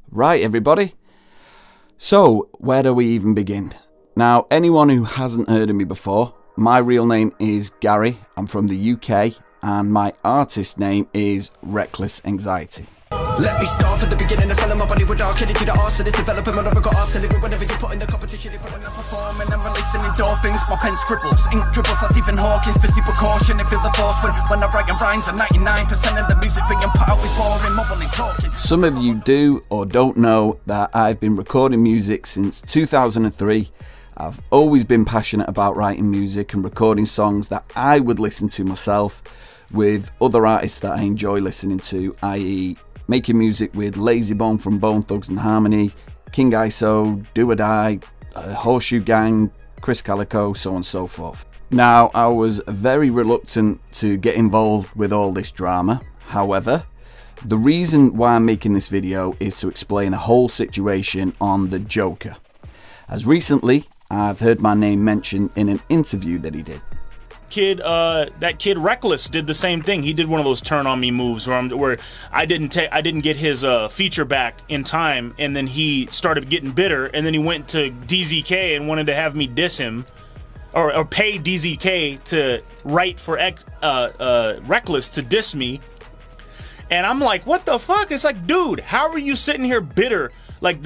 Right, everybody. So, where do we even begin? Now, anyone who hasn't heard of me before, my real name is Gary. I'm from the UK, and my artist name is Reckless Anxiety. Let me start from the beginning and fill my body with dark energy. The arts and it's developing my lyrical art. So whenever you put in the competition, if I'm performing and releasing endorphins, my pen scribbles, ink dribbles like Stephen Hawking. Busy precaution and feel the force when I write and rhymes. And 99% of the music being put out is boring, mumbling, talking. Some of you do or don't know that I've been recording music since 2003. I've always been passionate about writing music and recording songs that I would listen to myself with other artists that I enjoy listening to, i.e. making music with Lazy Bone from Bone Thugs and Harmony, King ISO, Do or Die, Horseshoe Gang, Chris Calico, so on and so forth. Now, I was very reluctant to get involved with all this drama. However, the reason why I'm making this video is to explain a whole situation on the Jokerr. As recently, I've heard my name mentioned in an interview that he did. That kid Reckless did the same thing. He did one of those turn on me moves where I didn't get his feature back in time, and then he started getting bitter, and then he went to DZK and wanted to have me diss him or pay DZK to write for Reckless to diss me. And I'm like, what the fuck? It's like, dude, how are you sitting here bitter? Like,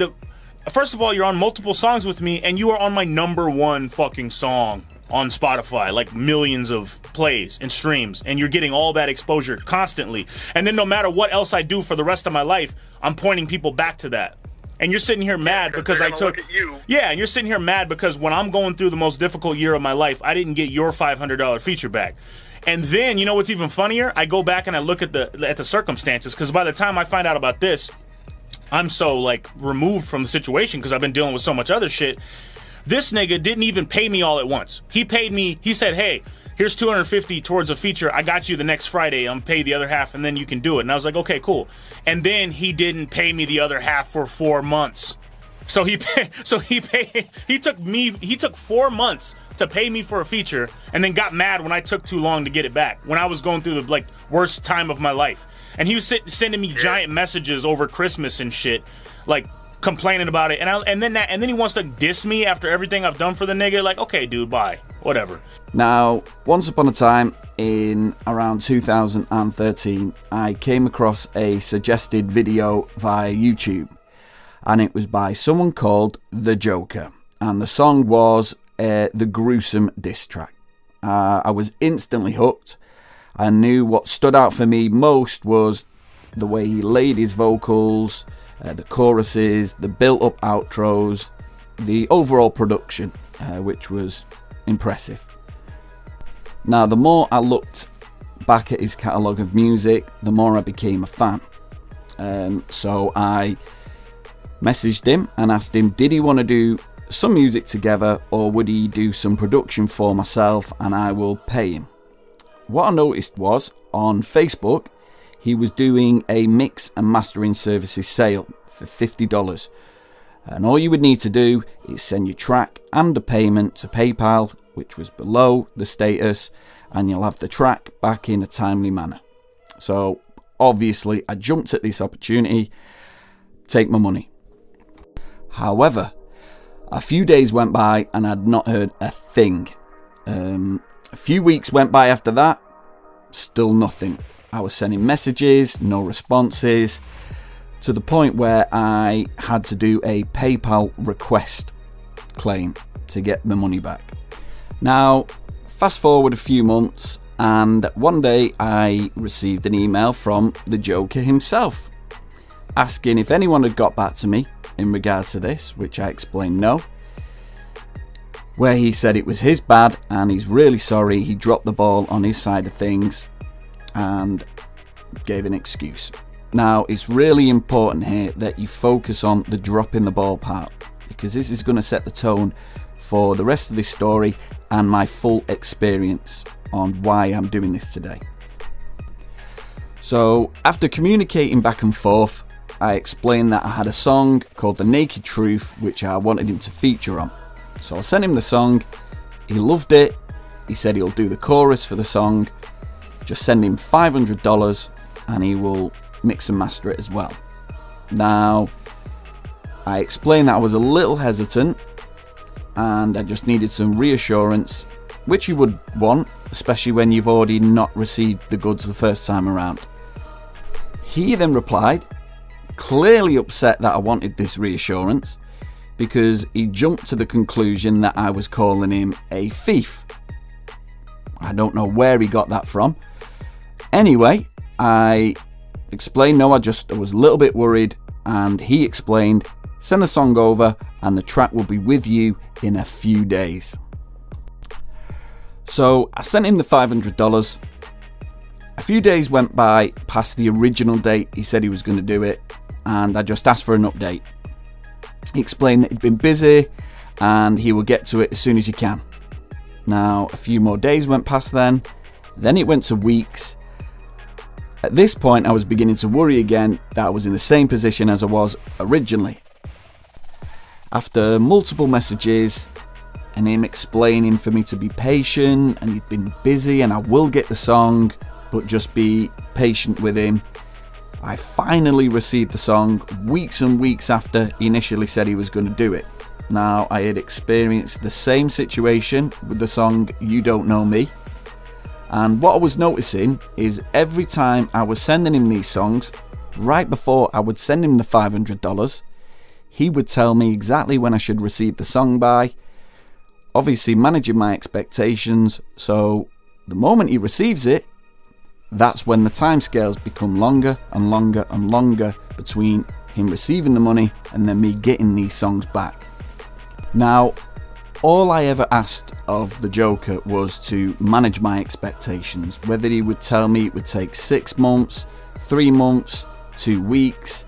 first of all, you're on multiple songs with me, and you are on my #1 fucking song on Spotify, like millions of plays and streams, and you're getting all that exposure constantly. And then no matter what else I do for the rest of my life, I'm pointing people back to that. And you're sitting here mad because I took... Yeah, and you're sitting here mad because when I'm going through the most difficult year of my life, I didn't get your $500 feature back. And then, you know what's even funnier? I go back and I look at the circumstances, because by the time I find out about this, I'm so, like, removed from the situation because I've been dealing with so much other shit. This nigga didn't even pay me all at once. He paid me, he said, hey, here's $250 towards a feature. I got you the next Friday. I'm pay the other half and then you can do it. And I was like, okay, cool. And then he didn't pay me the other half for 4 months. So he took 4 months to pay me for a feature and then got mad when I took too long to get it back, when I was going through the, like, worst time of my life. And he was sending me giant messages over Christmas and shit, like, complaining about it, and then he wants to diss me after everything I've done for the nigga. Like, okay, dude, bye, whatever. Now, once upon a time in around 2013, I came across a suggested video via YouTube, and it was by someone called the Jokerr, and the song was the Gruesome diss track. I was instantly hooked. I knew what stood out for me most was the way he laid his vocals, the choruses, the built-up outros, the overall production, which was impressive. Now, the more I looked back at his catalogue of music, the more I became a fan. So I messaged him and asked him, did he want to do some music together, or would he do some production for myself and I will pay him? What I noticed was, on Facebook, he was doing a mix and mastering services sale for $50, and all you would need to do is send your track and a payment to PayPal, which was below the status, and you'll have the track back in a timely manner. So obviously I jumped at this opportunity, take my money. However, a few days went by and I'd not heard a thing. A few weeks went by after that, still nothing. I was sending messages, no responses, to the point where I had to do a PayPal request claim to get the money back. Now, fast forward a few months, and one day I received an email from the Jokerr himself, asking if anyone had got back to me in regards to this, which I explained no, where he said it was his bad and he's really sorry, he dropped the ball on his side of things, and gave an excuse. Now, it's really important here that you focus on the drop in the ball part, because this is going to set the tone for the rest of this story and my full experience on why I'm doing this today. So, after communicating back and forth, I explained that I had a song called The Naked Truth which I wanted him to feature on. So I sent him the song, he loved it, he said he'll do the chorus for the song. Just send him $500 and he will mix and master it as well. Now, I explained that I was a little hesitant and I just needed some reassurance, which you would want, especially when you've already not received the goods the first time around. He then replied, clearly upset that I wanted this reassurance, because he jumped to the conclusion that I was calling him a thief. I don't know where he got that from. Anyway, I explained no, I was a little bit worried, and he explained, send the song over and the track will be with you in a few days. So I sent him the $500. A few days went by past the original date he said he was going to do it, and I just asked for an update. He explained that he'd been busy and he will get to it as soon as he can. Now, a few more days went past then it went to weeks. At this point, I was beginning to worry again that I was in the same position as I was originally. After multiple messages and him explaining for me to be patient and he'd been busy and I will get the song, but just be patient with him, I finally received the song weeks and weeks after he initially said he was going to do it. Now, I had experienced the same situation with the song You Don't Know Me, and what I was noticing is every time I was sending him these songs, right before I would send him the $500, he would tell me exactly when I should receive the song by, obviously managing my expectations, so the moment he receives it, that's when the timescales become longer and longer and longer between him receiving the money and then me getting these songs back. Now, all I ever asked of the Joker was to manage my expectations, whether he would tell me it would take 6 months, 3 months, 2 weeks,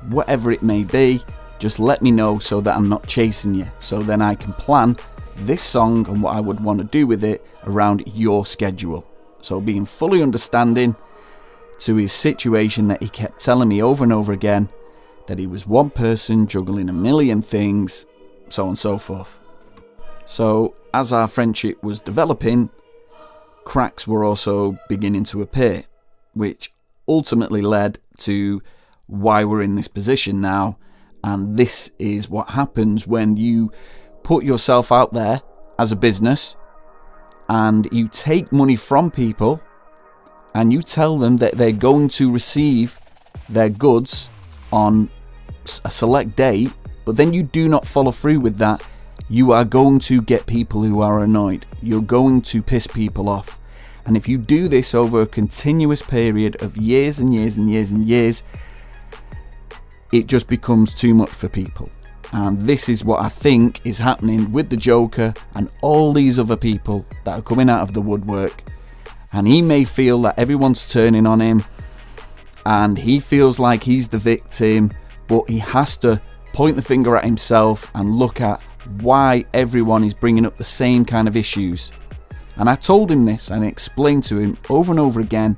whatever it may be, just let me know so that I'm not chasing you, so then I can plan this song and what I would want to do with it around your schedule. So being fully understanding to his situation that he kept telling me over and over again that he was one person juggling a million things, so on and so forth. So as our friendship was developing, cracks were also beginning to appear, which ultimately led to why we're in this position now. And this is what happens when you put yourself out there as a business and you take money from people and you tell them that they're going to receive their goods on a select date, but then you do not follow through with that. You are going to get people who are annoyed. You're going to piss people off. And if you do this over a continuous period of years and years and years and years, it just becomes too much for people. And this is what I think is happening with the Joker and all these other people that are coming out of the woodwork. And he may feel that everyone's turning on him and he feels like he's the victim, but he has to point the finger at himself and look at why everyone is bringing up the same kind of issues. And I told him this and explained to him over and over again,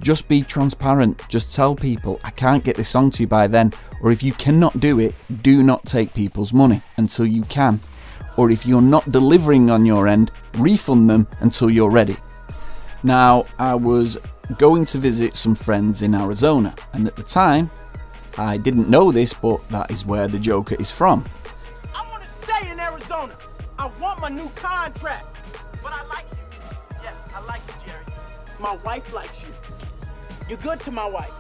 just be transparent, just tell people I can't get this song to you by then, or if you cannot do it, do not take people's money until you can, or if you're not delivering on your end, refund them until you're ready. Now, I was going to visit some friends in Arizona, and at the time I didn't know this, but that is where the Joker is from. I want to stay in Arizona. I want my new contract, but I like you. Yes, I like you, Jerry. My wife likes you. You're good to my wife.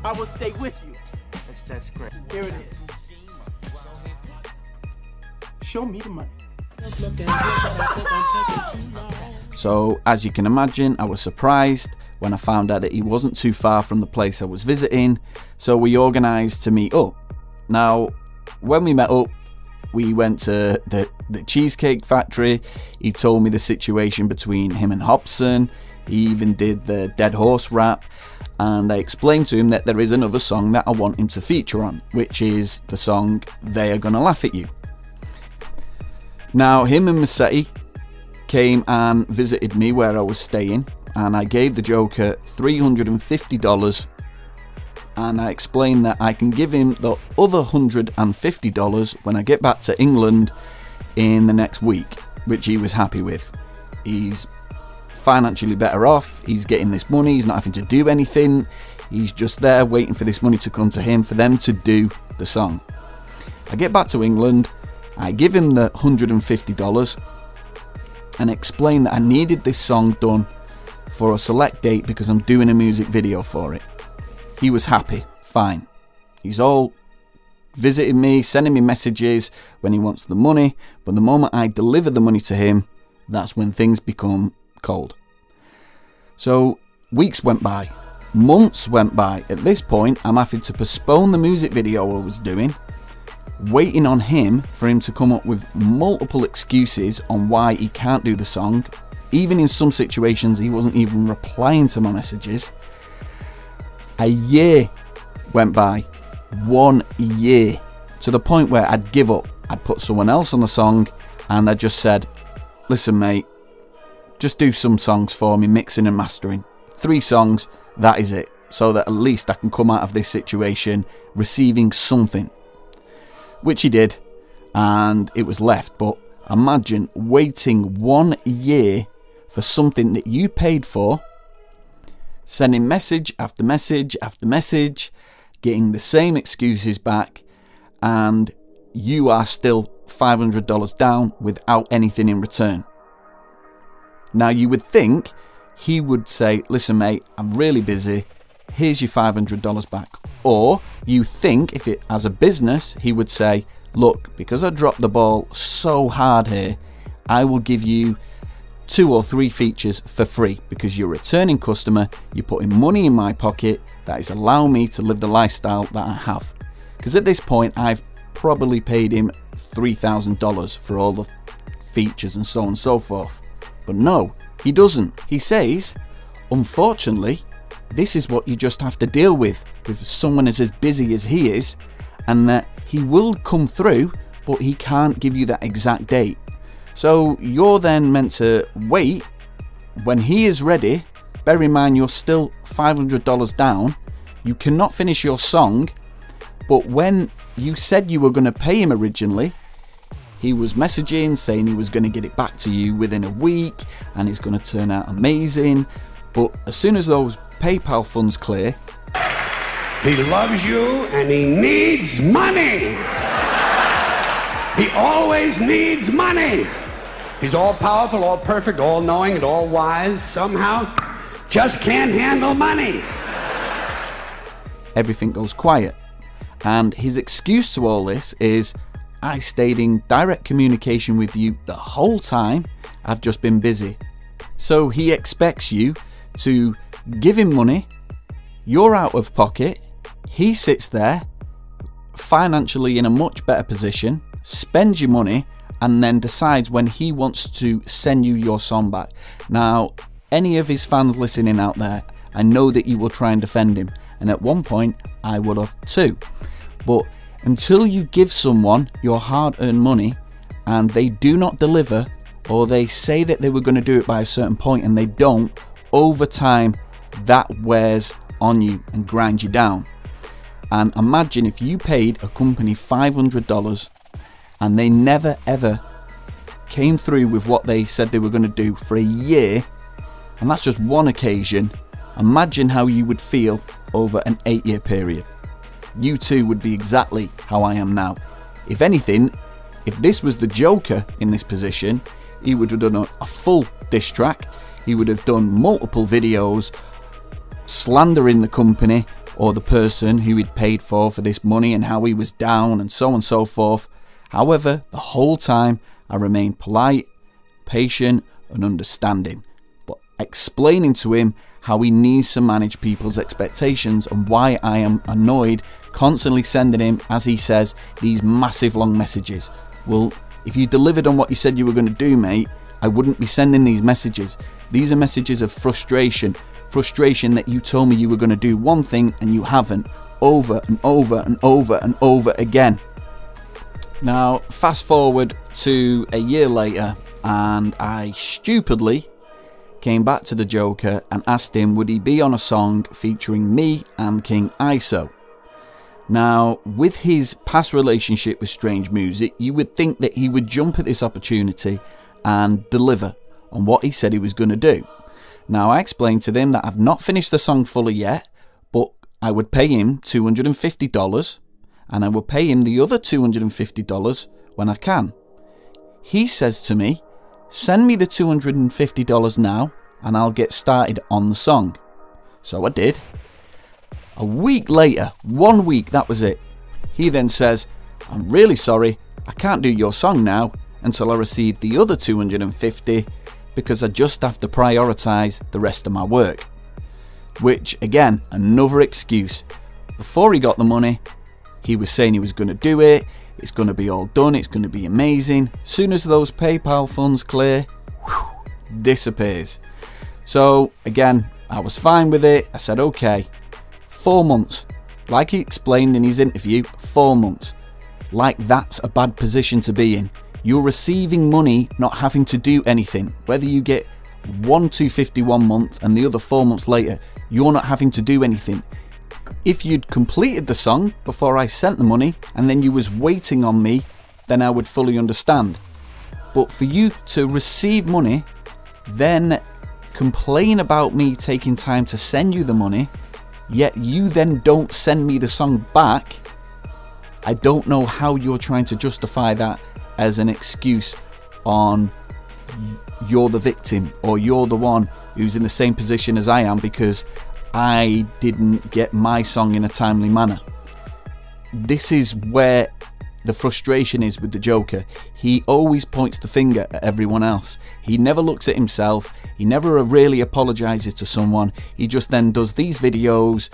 I will stay with you. That's great. Here it is. Show me the money. So, as you can imagine, I was surprised when I found out that he wasn't too far from the place I was visiting, so we organised to meet up. Now, when we met up, we went to the Cheesecake Factory. He told me the situation between him and Hobson. He even did the Dead Horse rap, and I explained to him that there is another song that I want him to feature on, which is the song They Are Gonna Laugh at You. Now, him and Massetti came and visited me where I was staying, and I gave the Joker $350, and I explained that I can give him the other $150 when I get back to England in the next week, which he was happy with. He's financially better off, he's getting this money, he's not having to do anything, he's just there waiting for this money to come to him for them to do the song. I get back to England, I give him the $150 and explain that I needed this song done for a select date because I'm doing a music video for it. He was happy, fine. He's all visiting me, sending me messages when he wants the money, but the moment I deliver the money to him, that's when things become cold. So weeks went by, months went by. At this point, I'm having to postpone the music video I was doing, waiting on him for him to come up with multiple excuses on why he can't do the song. Even in some situations, he wasn't even replying to my messages. A year went by, 1 year, to the point where I'd give up. I'd put someone else on the song and I just said, listen mate, just do some songs for me, mixing and mastering. 3 songs, that is it, so that at least I can come out of this situation receiving something. Which he did, and it was left. But imagine waiting 1 year for something that you paid for, sending message after message after message, getting the same excuses back, and you are still $500 down without anything in return. Now you would think he would say, listen mate, I'm really busy, here's your $500 back. Or you think if it as a business, he would say, look, because I dropped the ball so hard here, I will give you 2 or 3 features for free because you're a returning customer, you're putting money in my pocket that is allowing me to live the lifestyle that I have. Because at this point, I've probably paid him $3,000 for all the features and so on and so forth. But no, he doesn't. He says, unfortunately, this is what you just have to deal with someone as busy as he is, and that he will come through, but he can't give you that exact date. So you're then meant to wait when he is ready. Bear in mind, you're still $500 down. You cannot finish your song, but when you said you were going to pay him originally, he was messaging saying he was going to get it back to you within a week and it's going to turn out amazing. But as soon as those PayPal funds clear, he loves you and he needs money. He always needs money. He's all powerful, all perfect, all knowing, and all wise. Somehow just can't handle money. Everything goes quiet. And his excuse to all this is, I stayed in direct communication with you the whole time, I've just been busy. So he expects you to give him money, you're out of pocket, he sits there financially in a much better position, spends your money, and then decides when he wants to send you your song back. Now, any of his fans listening out there, I know that you will try and defend him, and at one point I would have too. But until you give someone your hard-earned money and they do not deliver, or they say that they were going to do it by a certain point and they don't, over time that wears on you and grinds you down. And imagine if you paid a company $500 and they never ever came through with what they said they were going to do for a year, and that's just one occasion. Imagine how you would feel over an 8-year period. You too would be exactly how I am now. If anything, if this was the Joker in this position, he would have done a full diss track. He would have done multiple videos slandering the company or the person who he'd paid for this money and how he was down and so on and so forth. However, the whole time I remained polite, patient and understanding, but explaining to him how he needs to manage people's expectations and why I am annoyed constantly sending him, as he says, these massive long messages. Well, if you delivered on what you said you were going to do, mate, I wouldn't be sending these messages. These are messages of frustration that you told me you were going to do one thing and you haven't, over and over and over and over again. Now, fast forward to a year later, and I stupidly came back to the Joker and asked him would he be on a song featuring me and King ISO. Now, with his past relationship with Strange Music, you would think that he would jump at this opportunity and deliver on what he said he was going to do. Now, I explained to them that I've not finished the song fully yet, but I would pay him $250, and I will pay him the other $250 when I can. He says to me, send me the $250 now and I'll get started on the song. So I did. A week later, 1 week, that was it. He then says, I'm really sorry, I can't do your song now until I receive the other $250 because I just have to prioritise the rest of my work. Which, again, another excuse. Before he got the money, he was saying he was going to do it, it's going to be all done, it's going to be amazing. As soon as those PayPal funds clear, disappears. So, again, I was fine with it. I said, okay, 4 months. Like he explained in his interview, 4 months. Like that's a bad position to be in. You're receiving money, not having to do anything. Whether you get one $250 1 month and the other 4 months later, you're not having to do anything. If you'd completed the song before I sent the money and then you was waiting on me, then I would fully understand. But for you to receive money, then complain about me taking time to send you the money, yet you then don't send me the song back, I don't know how you're trying to justify that as an excuse on you're the victim or you're the one who's in the same position as I am because I didn't get my song in a timely manner. This is where the frustration is with the Joker. He always points the finger at everyone else. He never looks at himself. He never really apologizes to someone. He just then does these videos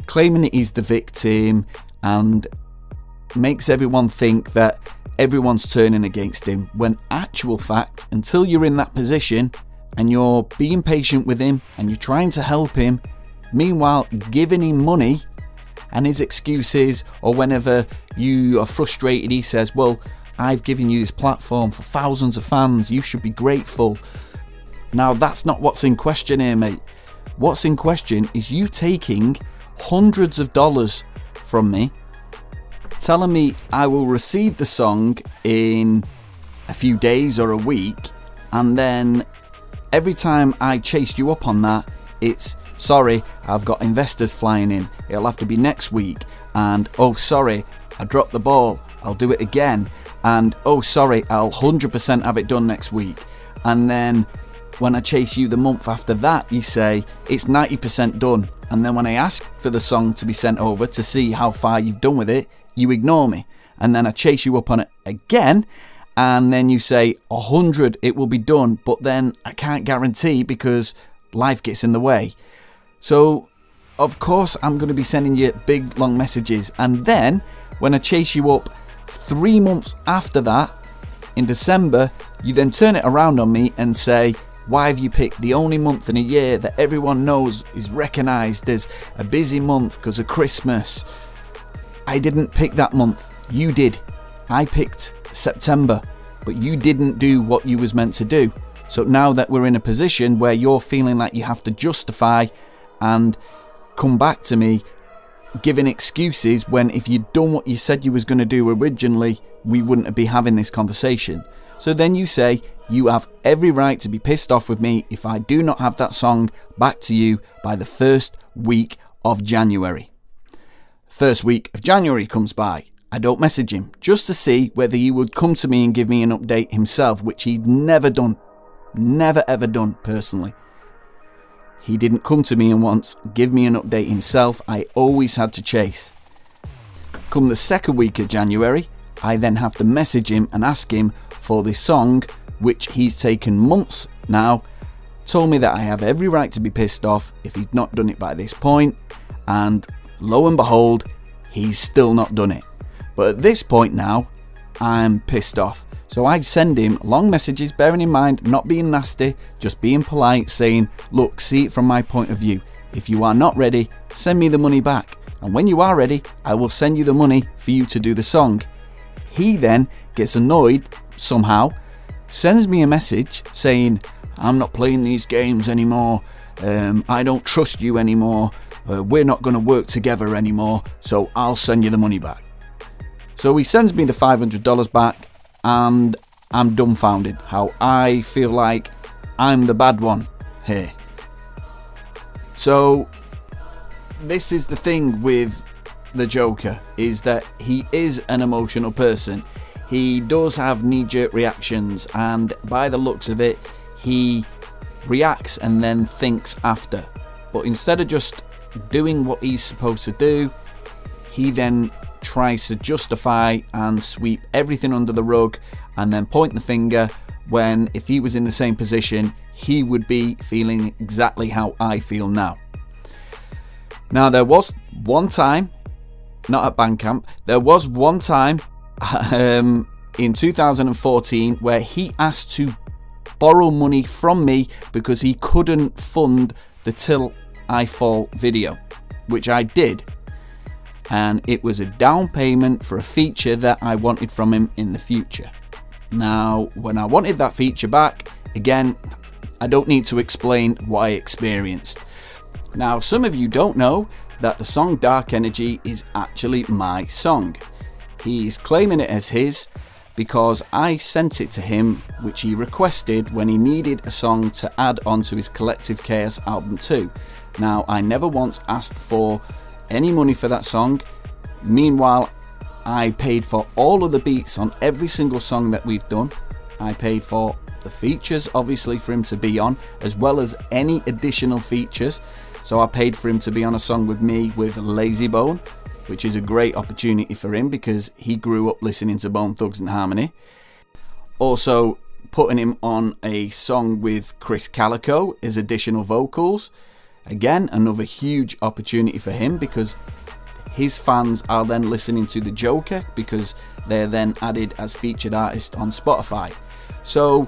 claiming that he's the victim and makes everyone think that everyone's turning against him, when actual fact, until you're in that position and you're being patient with him and you're trying to help him, meanwhile giving him money, and his excuses, or whenever you are frustrated, he says, well, I've given you this platform for thousands of fans, you should be grateful. Now that's not what's in question here, mate. What's in question is you taking hundreds of dollars from me, telling me I will receive the song in a few days or a week, and then every time I chased you up on that, it's sorry, I've got investors flying in, it'll have to be next week, and oh sorry, I dropped the ball, I'll do it again, and oh sorry, I'll 100% have it done next week. And then when I chase you the month after that, you say it's 90% done, and then when I ask for the song to be sent over to see how far you've done with it, you ignore me, and then I chase you up on it again, and then you say 100 it will be done, but then I can't guarantee because life gets in the way. So of course I'm going to be sending you big long messages, and then when I chase you up 3 months after that in December, you then turn it around on me and say, why have you picked the only month in a year that everyone knows is recognised as a busy month because of Christmas? I didn't pick that month, you did. I picked September, but you didn't do what you was meant to do. So now that we're in a position where you're feeling like you have to justify and come back to me giving excuses, when if you'd done what you said you was going to do originally, we wouldn't be having this conversation. So then you say you have every right to be pissed off with me if I do not have that song back to you by the first week of January. First week of January comes by, I don't message him just to see whether he would come to me and give me an update himself, which he'd never done. Never ever done personally. He didn't come to me and once give me an update himself. I always had to chase. Come the second week of January, I then have to message him and ask him for this song, which he's taken months now, told me that I have every right to be pissed off if he's not done it by this point, and lo and behold, he's still not done it. But at this point now, I'm pissed off. So I send him long messages, bearing in mind not being nasty, just being polite, saying, look, see it from my point of view. If you are not ready, send me the money back. And when you are ready, I will send you the money for you to do the song. He then gets annoyed somehow, sends me a message saying, I'm not playing these games anymore. I don't trust you anymore. We're not going to work together anymore. So I'll send you the money back. So he sends me the $500 back, and I'm dumbfounded how I feel like I'm the bad one here. So this is the thing with the Joker is that he is an emotional person. He does have knee-jerk reactions, and by the looks of it, he reacts and then thinks after. But instead of just doing what he's supposed to do, he then tries to justify and sweep everything under the rug and then point the finger, when if he was in the same position, he would be feeling exactly how I feel now. Now, there was one time, not at Bandcamp, there was one time in 2014 where he asked to borrow money from me because he couldn't fund the Till I Fall video, which I did. And it was a down payment for a feature that I wanted from him in the future. Now, when I wanted that feature back, again, I don't need to explain what I experienced. Now, some of you don't know that the song Dark Energy is actually my song. He's claiming it as his because I sent it to him, which he requested when he needed a song to add on to his Collective Chaos album 2. Now, I never once asked for any money for that song. Meanwhile, I paid for all of the beats on every single song that we've done. I paid for the features, obviously, for him to be on, as well as any additional features. So I paid for him to be on a song with me with Lazy Bone, which is a great opportunity for him because he grew up listening to Bone Thugs and Harmony. Also putting him on a song with Chris Calico as additional vocals. Again, another huge opportunity for him because his fans are then listening to the Joker because they're then added as featured artist on Spotify. So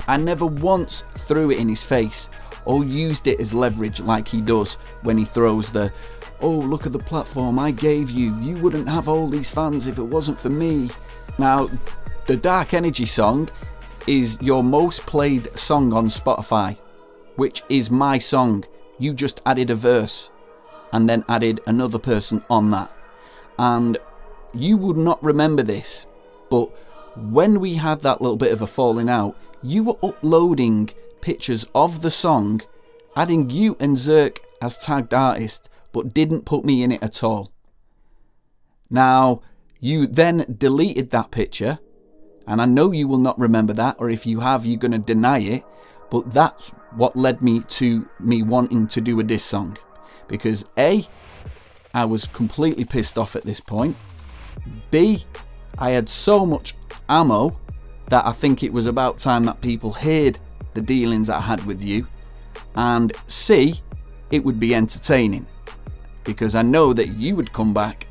I never once threw it in his face or used it as leverage like he does when he throws the, oh, look at the platform I gave you, you wouldn't have all these fans if it wasn't for me. Now, the Dark Energy song is your most played song on Spotify, which is my song. You just added a verse and then added another person on that. And you would not remember this, but when we had that little bit of a falling out, you were uploading pictures of the song, adding you and Zerk as tagged artist, but didn't put me in it at all. Now, you then deleted that picture, and I know you will not remember that, or if you have, you're going to deny it, but that's what led me to me wanting to do a diss song. Because A, I was completely pissed off at this point. B, I had so much ammo that I think it was about time that people heard the dealings I had with you. And C, it would be entertaining. Because I know that you would come back,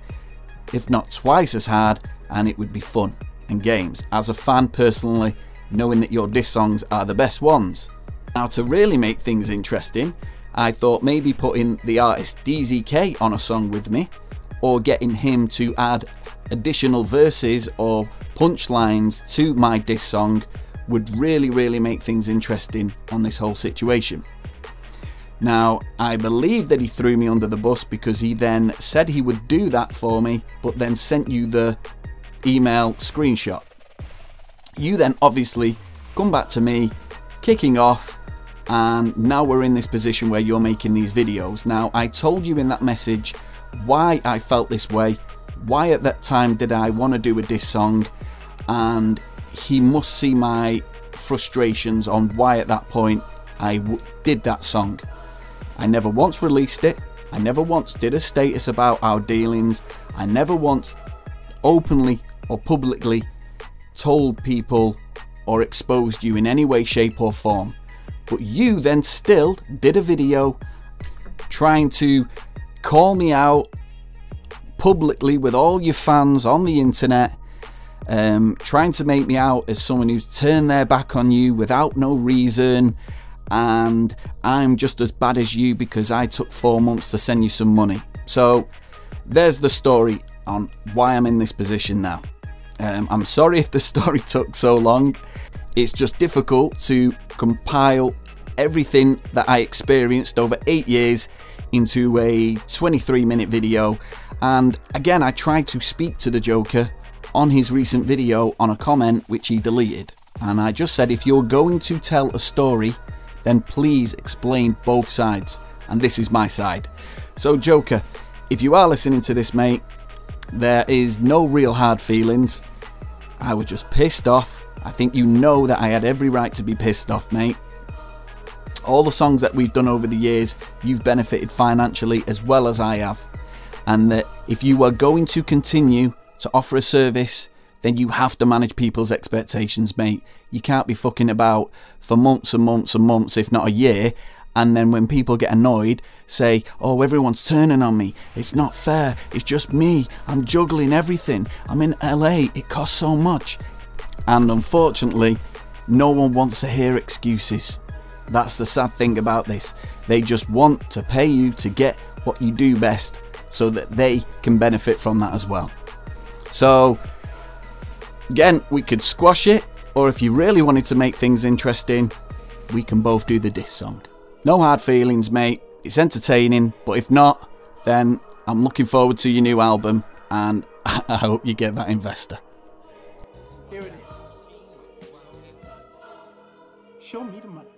if not twice as hard, and it would be fun and games. As a fan personally, knowing that your diss songs are the best ones. Now, to really make things interesting, I thought maybe putting the artist DZK on a song with me, or getting him to add additional verses or punchlines to my diss song would really make things interesting on this whole situation. Now, I believe that he threw me under the bus because he then said he would do that for me, but then sent you the email screenshot. You then obviously come back to me, kicking off, and now we're in this position where you're making these videos. Now, I told you in that message why I felt this way, why at that time did I want to do a diss song, and he must see my frustrations on why at that point I did that song. I never once released it, I never once did a status about our dealings, I never once openly or publicly told people or exposed you in any way, shape or form. But you then still did a video trying to call me out publicly with all your fans on the internet, trying to make me out as someone who's turned their back on you without no reason, and I'm just as bad as you because I took 4 months to send you some money. So there's the story on why I'm in this position now. I'm sorry if the story took so long. It's just difficult to compile everything that I experienced over 8 years into a 23-minute video. And again, I tried to speak to the Joker on his recent video on a comment which he deleted. And I just said, if you're going to tell a story, then please explain both sides. And this is my side. So Joker, if you are listening to this, mate, there is no real hard feelings. I was just pissed off. I think you know that I had every right to be pissed off, mate. All the songs that we've done over the years, you've benefited financially as well as I have. And that if you are going to continue to offer a service, then you have to manage people's expectations, mate. You can't be fucking about for months and months and months, if not a year, and then when people get annoyed, say, oh, everyone's turning on me. It's not fair. It's just me. I'm juggling everything. I'm in LA. It costs so much. And unfortunately, no one wants to hear excuses. That's the sad thing about this. They just want to pay you to get what you do best so that they can benefit from that as well. So, again, we could squash it, or if you really wanted to make things interesting, we can both do the diss song. No hard feelings, mate. It's entertaining, but if not, then I'm looking forward to your new album, and I hope you get that investor. Here it is. Show me the money.